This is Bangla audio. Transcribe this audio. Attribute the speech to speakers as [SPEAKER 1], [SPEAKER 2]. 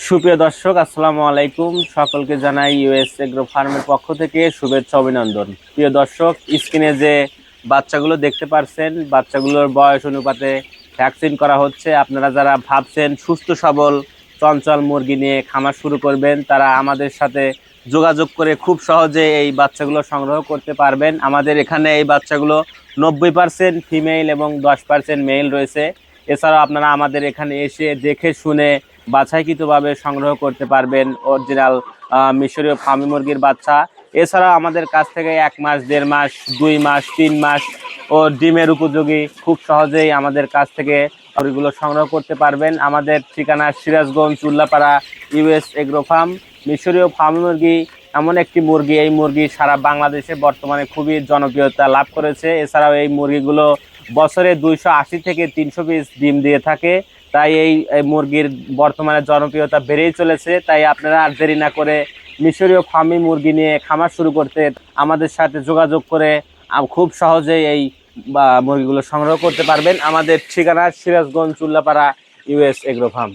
[SPEAKER 1] সুপ্রিয় দর্শক, আসসালামু আলাইকুম। সকলকে জানাই ইউএস এগ্রো ফার্মের পক্ষ থেকে শুভেচ্ছা অভিনন্দন। প্রিয় দর্শক, স্ক্রিনে যে বাচ্চাগুলো দেখতে পারছেন, বাচ্চাগুলোর বয়স অনুপাতে ভ্যাকসিন করা হচ্ছে। আপনারা যারা ভাবছেন সুস্থ সবল চঞ্চল মুরগি নিয়ে খামার শুরু করবেন, তারা আমাদের সাথে যোগাযোগ করে খুব সহজে এই বাচ্চাগুলো সংগ্রহ করতে পারবেন। আমাদের এখানে এই বাচ্চাগুলো 90% ফিমেল এবং 10% মেল রয়েছে। এছাড়াও আপনারা আমাদের এখানে এসে দেখে শুনে বাছাইকৃতভাবে সংগ্রহ করতে পারবেন অরিজিনাল মিশরীয় ফার্মি মুরগির বাচ্চা। এছাড়াও আমাদের কাছ থেকে 1 মাস, 1.5 মাস, 2 মাস, 3 মাস ও ডিমের উপযোগী খুব সহজেই আমাদের কাছ থেকে মুরগিগুলো সংগ্রহ করতে পারবেন। আমাদের ঠিকানা Sirajganj, Ullapara, US agro farm. মিশরীয় ফার্মি মুরগি এমন একটি মুরগি, এই মুরগি সারা বাংলাদেশে বর্তমানে খুবই জনপ্রিয়তা লাভ করেছে। এছাড়াও এই মুরগিগুলো বছরে 280 থেকে 300 পিস ডিম দিয়ে থাকে। তাই এই মুরগির বর্তমানে জনপ্রিয়তা বেড়েই চলেছে। তাই আপনারা আর দেরি না করে মিশরীয় ফার্মি মুরগি নিয়ে খামার শুরু করতে আমাদের সাথে যোগাযোগ করে খুব সহজেই এই মুরগিগুলো সংগ্রহ করতে পারবেন। আমাদের ঠিকানা Sirajganj, Ullapara, US agro farm.